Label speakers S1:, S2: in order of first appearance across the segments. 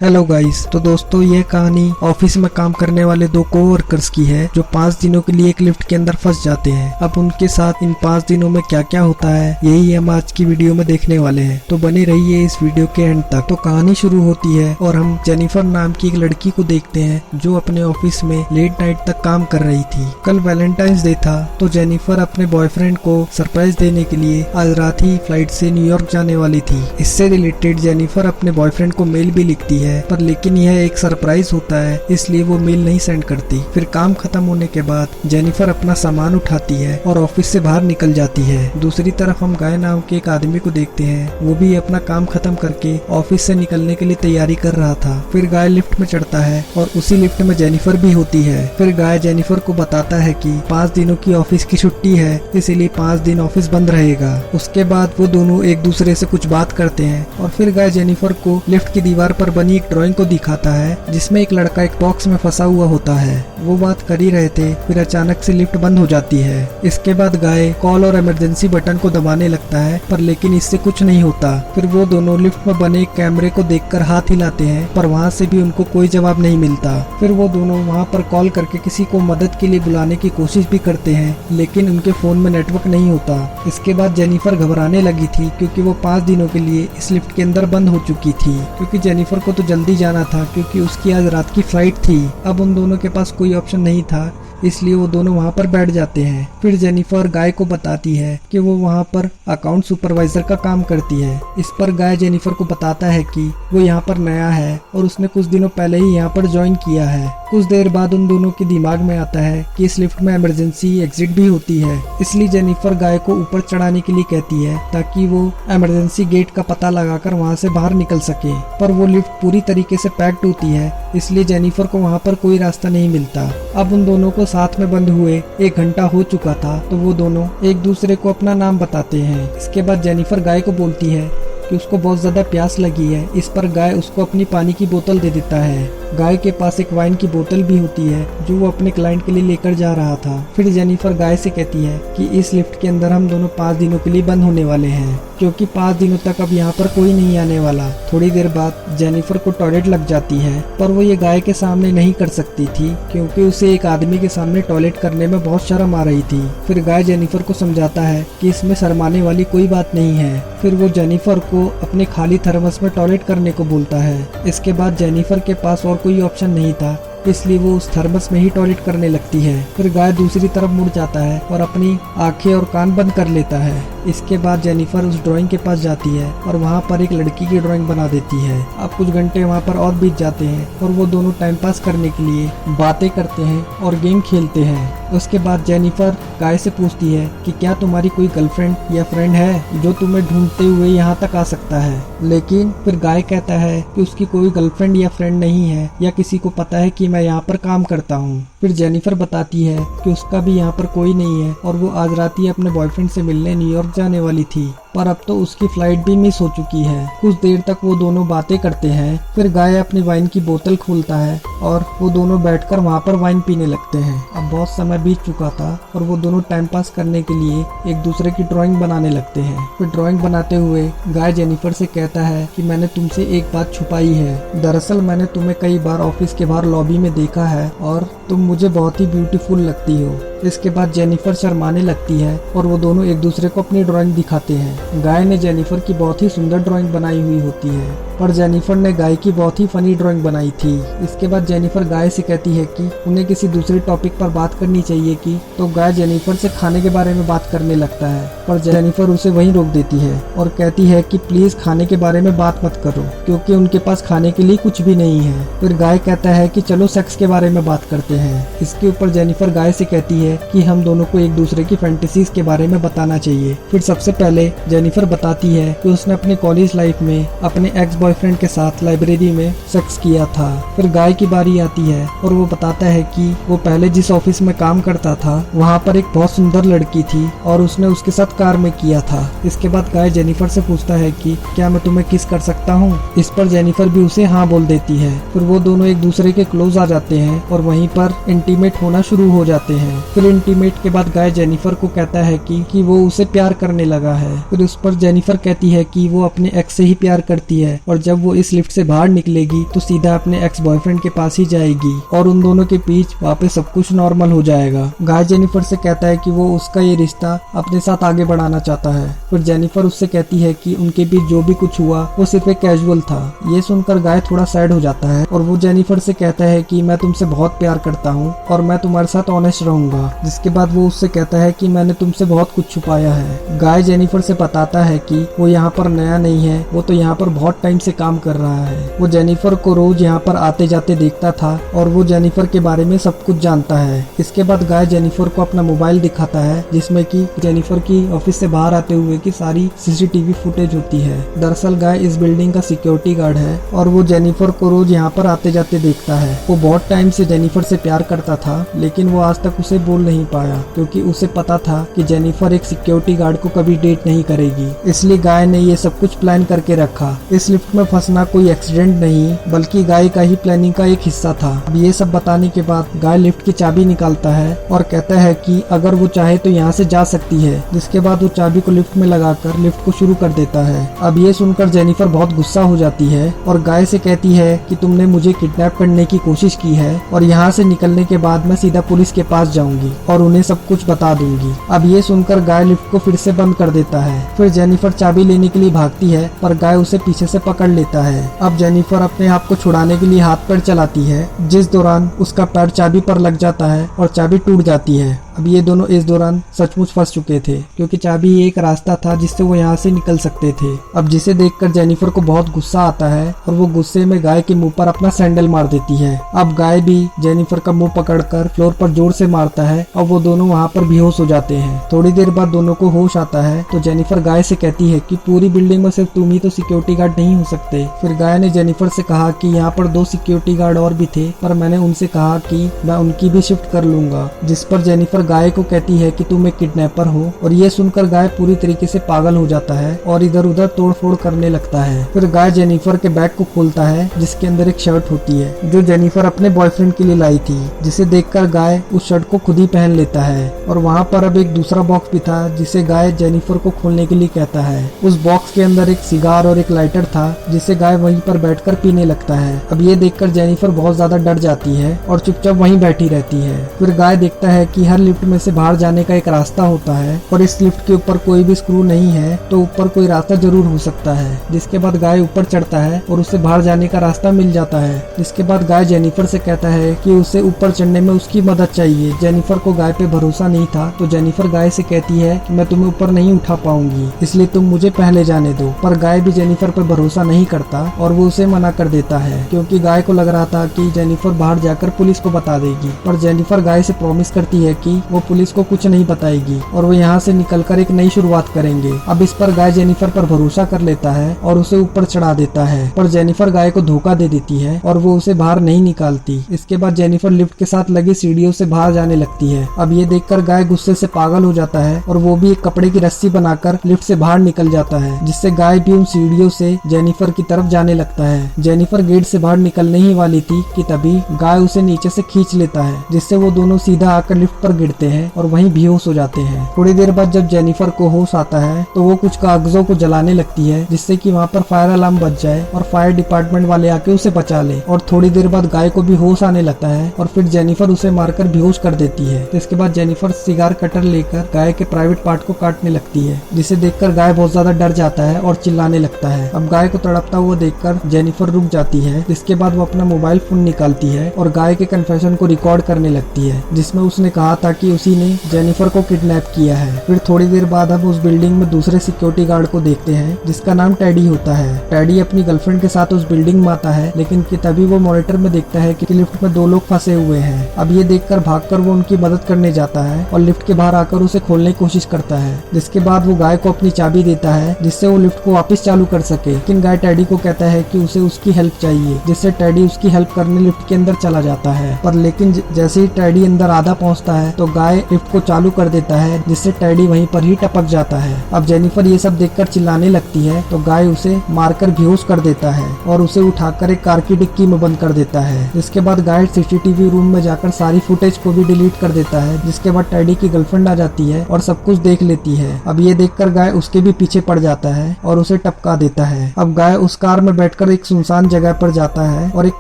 S1: Hello guys, तो दोस्तों ये कहानी ऑफिस में काम करने वाले दो कोवर्कर्स की है जो 5 दिनों के लिए एक लिफ्ट के अंदर फंस जाते हैं। अब उनके साथ इन 5 दिनों में क्या क्या होता है यही हम आज की वीडियो में देखने वाले हैं, तो बने रहिए इस वीडियो के एंड तक। तो कहानी शुरू होती है और हम जेनिफर नाम की एक लड़की को देखते हैं जो अपने ऑफिस में लेट नाइट तक काम कर रही थी। कल वैलेंटाइंस डे था तो जेनिफर अपने बॉयफ्रेंड को सरप्राइज देने के लिए आज रात ही फ्लाइट से न्यूयॉर्क जाने वाली थी। इससे रिलेटेड जेनिफर अपने बॉयफ्रेंड को मेल भी लिखती है, पर लेकिन यह एक सरप्राइज होता है इसलिए वो मेल नहीं सेंड करती। फिर काम खत्म होने के बाद जेनिफर अपना सामान उठाती है और ऑफिस से बाहर निकल जाती है। दूसरी तरफ हम गाय नाम के एक आदमी को देखते हैं, वो भी अपना काम खत्म करके ऑफिस से निकलने के लिए तैयारी कर रहा था। फिर गाय लिफ्ट में चढ़ता है और उसी लिफ्ट में जेनिफर भी होती है। फिर गाय जेनिफर को बताता है कि 5 दिनों की ऑफिस की छुट्टी है, इसीलिए 5 दिन ऑफिस बंद रहेगा। उसके बाद वो दोनों एक दूसरे से कुछ बात करते हैं और फिर गाय जेनिफर को लिफ्ट की दीवार पर बनी एक ड्राइंग को दिखाता है जिसमें एक लड़का एक बॉक्स में फंसा हुआ होता है। वो बात कर ही रहे थे, फिर अचानक से लिफ्ट बंद हो जाती है। इसके बाद गाय कॉल और इमरजेंसी बटन को दबाने लगता है, पर लेकिन इससे कुछ नहीं होता। फिर वो दोनों लिफ्ट में बने एक कैमरे को देखकर हाथ हिलाते हैं, पर वहाँ से भी उनको कोई जवाब नहीं मिलता। फिर वो दोनों वहाँ पर कॉल करके किसी को मदद के लिए बुलाने की कोशिश भी करते हैं, लेकिन उनके फोन में नेटवर्क नहीं होता। इसके बाद जेनिफर घबराने लगी थी क्योंकि वो 5 दिनों के लिए इस लिफ्ट के अंदर बंद हो चुकी थी, क्योंकि जेनिफर को तो जल्दी जाना था क्योंकि उसकी आज रात की फ्लाइट थी। अब उन दोनों के पास कोई ऑप्शन नहीं था, इसलिए वो दोनों वहाँ पर बैठ जाते हैं। फिर जेनिफर गाय को बताती है कि वो वहाँ पर अकाउंट सुपरवाइजर का काम करती है। इस पर गाय जेनिफर को बताता है कि वो यहाँ पर नया है और उसने कुछ दिनों पहले ही यहाँ पर ज्वाइन किया है। कुछ देर बाद उन दोनों के दिमाग में आता है कि इस लिफ्ट में इमरजेंसी एग्जिट भी होती है, इसलिए जेनिफर गाय को ऊपर चढ़ाने के लिए कहती है ताकि वो इमरजेंसी गेट का पता लगाकर वहाँ से बाहर निकल सके। पर वो लिफ्ट पूरी तरीके से पैक्ड होती है, इसलिए जेनिफर को वहाँ पर कोई रास्ता नहीं मिलता। अब उन दोनों को साथ में बंद हुए 1 घंटा हो चुका था, तो वो दोनों एक दूसरे को अपना नाम बताते हैं। इसके बाद जेनिफर गाय को बोलती है कि उसको बहुत ज्यादा प्यास लगी है। इस पर गाय उसको अपनी पानी की बोतल दे देता है। गाय के पास एक वाइन की बोतल भी होती है जो वो अपने क्लाइंट के लिए लेकर जा रहा था। फिर जेनिफर गाय से कहती है कि इस लिफ्ट के अंदर हम दोनों 5 दिनों के लिए बंद होने वाले हैं, क्योंकि 5 दिनों तक अब यहाँ पर कोई नहीं आने वाला। थोड़ी देर बाद जेनिफर को टॉयलेट लग जाती है, पर वो ये गाय के सामने नहीं कर सकती थी क्योंकि उसे एक आदमी के सामने टॉयलेट करने में बहुत शर्म आ रही थी। फिर गाय जेनिफर को समझाता है कि इसमें शर्माने वाली कोई बात नहीं है। फिर वो जेनिफर को अपने खाली थर्मस में टॉयलेट करने को बोलता है। इसके बाद जेनिफर के पास और कोई ऑप्शन नहीं था, इसलिए वो उस थर्मस में ही टॉयलेट करने लगती है। फिर गाय दूसरी तरफ मुड़ जाता है और अपनी आंखें और कान बंद कर लेता है। इसके बाद जेनिफर उस ड्राइंग के पास जाती है और वहाँ पर एक लड़की की ड्राइंग बना देती है। अब कुछ घंटे वहाँ पर और बीत जाते हैं और वो दोनों टाइम पास करने के लिए बातें करते हैं और गेम खेलते हैं। उसके बाद जेनिफर गाय से पूछती है कि क्या तुम्हारी कोई गर्लफ्रेंड या फ्रेंड है जो तुम्हें ढूंढते हुए यहाँ तक आ सकता है, लेकिन फिर गाय कहता है कि उसकी कोई गर्लफ्रेंड या फ्रेंड नहीं है या किसी को पता है कि मैं यहाँ पर काम करता हूँ। फिर जेनिफर बताती है कि उसका भी यहाँ पर कोई नहीं है और वो आज रात ही अपने बॉयफ्रेंड से मिलने न्यूयॉर्क जाने वाली थी, पर अब तो उसकी फ्लाइट भी मिस हो चुकी है। कुछ देर तक वो दोनों बातें करते हैं। फिर गाय अपनी वाइन की बोतल खोलता है और वो दोनों बैठकर वहाँ पर वाइन पीने लगते हैं। अब बहुत समय बीत चुका था और वो दोनों टाइम पास करने के लिए एक दूसरे की ड्राइंग बनाने लगते हैं। फिर ड्राइंग बनाते हुए गाय जेनिफर से कहता है कि मैंने तुमसे एक बात छुपाई है। दरअसल मैंने तुम्हें कई बार ऑफिस के बाहर लॉबी में देखा है और तुम मुझे बहुत ही ब्यूटीफुल लगती हो। इसके बाद जेनिफर शर्माने लगती है और वो दोनों एक दूसरे को अपनी ड्राइंग दिखाते हैं। गाय ने जेनिफर की बहुत ही सुंदर ड्राइंग बनाई हुई होती है, पर जेनिफर ने गाय की बहुत ही फनी ड्राइंग बनाई थी। इसके बाद जेनिफर गाय से कहती है कि उन्हें किसी दूसरे टॉपिक पर बात करनी चाहिए कि, तो गाय जेनिफर से खाने के बारे में बात करने लगता है, पर जेनिफर उसे वहीं रोक देती है और कहती है कि प्लीज खाने के बारे में बात मत करो क्योंकि उनके पास खाने के लिए कुछ भी नहीं है। फिर गाय कहता है कि चलो सेक्स के बारे में बात करते हैं। इसके ऊपर जेनिफर गाय से कहती है कि हम दोनों को एक दूसरे की फैंटेसीज के बारे में बताना चाहिए। फिर सबसे पहले जेनिफर बताती है कि उसने अपने कॉलेज लाइफ में अपने एक्स बॉयफ्रेंड के साथ लाइब्रेरी में सेक्स किया था। फिर गाय की बारी आती है और वो बताता है कि वो पहले जिस ऑफिस में काम करता था वहाँ पर एक बहुत सुंदर लड़की थी और उसने उसके साथ कार में किया था। इसके बाद गाय जेनिफर से पूछता है कि क्या मैं तुम्हें किस कर सकता हूँ। इस पर जेनिफर भी उसे हाँ बोल देती है। फिर वो दोनों एक दूसरे के क्लोज आ जाते हैं और वहीं पर इंटीमेट होना शुरू हो जाते हैं। फिर इंटीमेट के बाद गाय जेनिफर को कहता है कि वो उसे प्यार करने लगा है। फिर उस पर जेनिफर कहती है कि वो अपने एक्स से ही प्यार करती है और और जब वो इस लिफ्ट से बाहर निकलेगी तो सीधा अपने एक्स बॉयफ्रेंड के पास ही जाएगी और उन दोनों के बीच वापस सब कुछ नॉर्मल हो जाएगा। गाय जेनिफर से कहता है कि वो उसका ये रिश्ता अपने साथ आगे बढ़ाना चाहता है। फिर जेनिफर उससे कहती है कि उनके बीच जो भी कुछ हुआ वो सिर्फ एक कैजुअल था। ये सुनकर गाय थोड़ा सैड हो जाता है और वो जेनिफर से कहता है कि मैं तुमसे बहुत प्यार करता हूँ और मैं तुम्हारे साथ ऑनेस्ट रहूंगा। जिसके बाद वो उससे कहता है कि मैंने तुमसे बहुत कुछ छुपाया है। गाय जेनिफर से बताता है कि वो यहाँ पर नया नहीं है, वो तो यहाँ पर बहुत टाइम से काम कर रहा है। वो जेनिफर को रोज यहाँ पर आते जाते देखता था और वो जेनिफर के बारे में सब कुछ जानता है। इसके बाद गाय जेनिफर को अपना मोबाइल दिखाता है जिसमें कि जेनिफर की ऑफिस से बाहर आते हुए की सारी सीसीटीवी फुटेज होती है। दरअसल गाय इस बिल्डिंग का सिक्योरिटी गार्ड है और वो जेनिफर को रोज यहाँ पर आते जाते देखता है। वो बहुत टाइम से जेनिफर से प्यार करता था लेकिन वो आज तक उसे बोल नहीं पाया क्योंकि उसे पता था कि जेनिफर एक सिक्योरिटी गार्ड को कभी डेट नहीं करेगी। इसलिए गाय ने ये सब कुछ प्लान करके रखा। इस लिफ्ट में फंसना कोई एक्सीडेंट नहीं बल्कि गाय का ही प्लानिंग का एक हिस्सा था। अब ये सब बताने के बाद गाय लिफ्ट की चाबी निकालता है और कहता है कि अगर वो चाहे तो यहाँ से जा सकती है। जिसके बाद वो चाबी को लिफ्ट में लगाकर लिफ्ट को शुरू कर देता है। अब ये सुनकर जेनिफर बहुत गुस्सा हो जाती है और गाय से कहती है कि तुमने मुझे किडनैप करने की कोशिश की है और यहाँ से निकलने के बाद मैं सीधा पुलिस के पास जाऊंगी और उन्हें सब कुछ बता दूंगी। अब ये सुनकर गाय लिफ्ट को फिर से बंद कर देता है। फिर जेनिफर चाबी लेने के लिए भागती है पर गाय उसे पीछे से पकड़ लेता है। अब जेनिफर अपने आप को छुड़ाने के लिए हाथ पैर चलाती है जिस दौरान उसका पैर चाबी पर लग जाता है और चाबी टूट जाती है। अब ये दोनों इस दौरान सचमुच फंस चुके थे क्योंकि चाबी एक रास्ता था जिससे वो यहाँ से निकल सकते थे। अब जिसे देखकर जेनिफर को बहुत गुस्सा आता है और वो गुस्से में गाय के मुंह पर अपना सैंडल मार देती है। अब गाय भी जेनिफर का मुंह पकड़कर फ्लोर पर जोर से मारता है और वो दोनों वहाँ पर बेहोश हो जाते हैं। थोड़ी देर बाद दोनों को होश आता है तो जेनिफर गाय से कहती है कि पूरी बिल्डिंग में सिर्फ तुम ही तो सिक्योरिटी गार्ड नहीं हो सकते। फिर गाय ने जेनिफर से कहा कि यहाँ पर 2 सिक्योरिटी गार्ड और भी थे पर मैंने उनसे कहा कि मैं उनकी भी शिफ्ट कर लूंगा। जिस पर जेनिफर गाय को कहती है कि तुम एक किडनैपर हो और ये सुनकर गाय पूरी तरीके से पागल हो जाता है और इधर उधर तोड़फोड़ करने लगता है। फिर गाय जेनिफर के बैग को खोलता है जिसके अंदर एक शर्ट होती है जो जेनिफर अपने बॉयफ्रेंड के लिए लाई थी। जिसे देखकर गाय उस शर्ट को खुद ही पहन लेता है और वहाँ पर अब एक दूसरा बॉक्स भी था जिसे गाय जेनिफर को खोलने के लिए कहता है। उस बॉक्स के अंदर एक सिगार और एक लाइटर था जिसे गाय वहीं पर बैठकर पीने लगता है। अब ये देखकर जेनिफर बहुत ज्यादा डर जाती है और चुपचाप वहीं बैठी रहती है। फिर गाय देखता है कि हर लिफ्ट में से बाहर जाने का एक रास्ता होता है और इस लिफ्ट के ऊपर कोई भी स्क्रू नहीं है तो ऊपर कोई रास्ता जरूर हो सकता है। जिसके बाद गाय ऊपर चढ़ता है और उसे बाहर जाने का रास्ता मिल जाता है। जिसके बाद गाय जेनिफर से कहता है कि उसे ऊपर चढ़ने में उसकी मदद चाहिए। जेनिफर को गाय पे भरोसा नहीं था तो जेनिफर गाय से कहती है कि मैं तुम्हें ऊपर नहीं उठा पाऊंगी इसलिए तुम मुझे पहले जाने दो। पर गाय भी जेनिफर पे भरोसा नहीं करता और वो उसे मना कर देता है क्योंकि गाय को लग रहा था कि जेनिफर बाहर जाकर पुलिस को बता देगी। पर जेनिफर गाय से प्रॉमिस करती है कि वो पुलिस को कुछ नहीं बताएगी और वो यहाँ से निकलकर एक नई शुरुआत करेंगे। अब इस पर गाय जेनिफर पर भरोसा कर लेता है और उसे ऊपर चढ़ा देता है पर जेनिफर गाय को धोखा दे देती है और वो उसे बाहर नहीं निकालती। इसके बाद जेनिफर लिफ्ट के साथ लगी सीढ़ियों से बाहर जाने लगती है। अब ये देखकर गाय गुस्से से पागल हो जाता है और वो भी एक कपड़े की रस्सी बनाकर लिफ्ट से बाहर निकल जाता है जिससे गाय भी उन सीढ़ियों से जेनिफर की तरफ जाने लगता है। जेनिफर गेट से बाहर निकलने ही वाली थी कि तभी गाय उसे नीचे से खींच लेता है जिससे वो दोनों सीधा आकर लिफ्ट पर गिरते हैं और वहीं बेहोश हो जाते हैं। थोड़ी देर बाद जब जेनिफर को होश आता है तो वो कुछ कागजों को जलाने लगती है जिससे कि वहाँ पर फायर अलार्म बज जाए और फायर डिपार्टमेंट वाले आके उसे बचा ले। और थोड़ी देर बाद गाय को भी होश आने लगता है और फिर जेनिफर उसे मारकर बेहोश कर देती है। तो इसके बाद जेनिफर सिगार कटर लेकर गाय के प्राइवेट पार्ट को काटने लगती है जिसे देखकर गाय बहुत ज्यादा डर जाता है और चिल्लाने लगता है। अब गाय को तड़पता हुआ देखकर जेनिफर रुक जाती है। जिसके बाद वो अपना मोबाइल फोन निकालती है और गाय के कन्फेशन को रिकॉर्ड करने लगती है जिसमें उसने कहा था कि उसी ने जेनिफर को किडनैप किया है। फिर थोड़ी देर बाद हम उस बिल्डिंग में दूसरे सिक्योरिटी गार्ड को देखते हैं जिसका नाम टेडी होता है। टेडी अपनी गर्लफ्रेंड के साथ उस बिल्डिंग में आता है लेकिन कि तभी वो मॉनिटर में देखता है कि लिफ्ट में 2 लोग फंसे हुए हैं। अब ये देखकर भागकर वो उनकी मदद करने जाता है और लिफ्ट के बाहर आकर उसे खोलने की कोशिश करता है। जिसके बाद वो गाय को अपनी चाबी देता है जिससे वो लिफ्ट को वापस चालू कर सके। लेकिन गाय टेडी को कहता है कि उसे उसकी हेल्प चाहिए जिससे टेडी उसकी हेल्प करने लिफ्ट के अंदर चला जाता है। पर लेकिन जैसे ही टेडी अंदर आधा पहुंचता है तो गाय लिफ्ट को चालू कर देता है, जिससे टेडी वहीं पर ही टपक जाता है। अब जेनिफर ये सब देखकर चिल्लाने लगती है तो गाय उसे मारकर बेहोश कर देता है और उसे उठाकर एक कार की डिक्की में बंद कर देता है। जिसके बाद गाय सीसीटीवी रूम में जाकर सारी फुटेज को भी डिलीट कर देता है। जिसके बाद टेडी की गर्लफ्रेंड आ जाती है और सब कुछ देख लेती है। अब ये देखकर गाय उसके भी पीछे पड़ जाता है और उसे टपका देता है। अब गाय उस कार में बैठकर एक सुनसान जगह पर जाता है और एक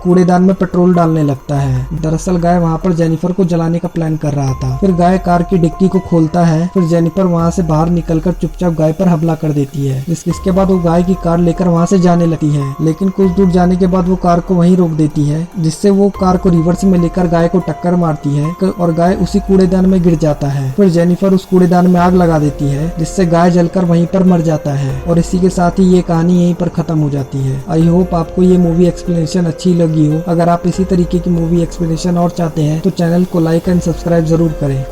S1: कूड़ेदान में पेट्रोल डालने लगता है। दरअसल गाय वहाँ पर जेनिफर को जलाने का प्लान कर रहा था। फिर गाय कार की डिक्की को खोलता है। फिर जेनिफर वहाँ से बाहर निकलकर चुपचाप गाय पर हमला कर देती है। इसके बाद वो गाय की कार लेकर वहाँ से जाने लगती है, लेकिन कुछ दूर जाने के बाद वो कार को वहीं रोक देती है, जिससे वो कार को रिवर्स में लेकर गाय को टक्कर मारती है और गाय उसी कूड़ेदान में गिर जाता है। फिर जेनिफर उस कूड़ेदान में आग लगा देती है, जिससे गाय जलकर वहीं पर मर जाता है। और इसी के साथ ही ये कहानी यहीं पर खत्म हो जाती है। आई होप आपको ये मूवी एक्सप्लेनेशन अच्छी लगी हो। अगर आप इसी तरीके की मूवी एक्सप्लेनेशन और चाहते हैं तो चैनल को लाइक एंड सब्सक्राइब जरूर करें।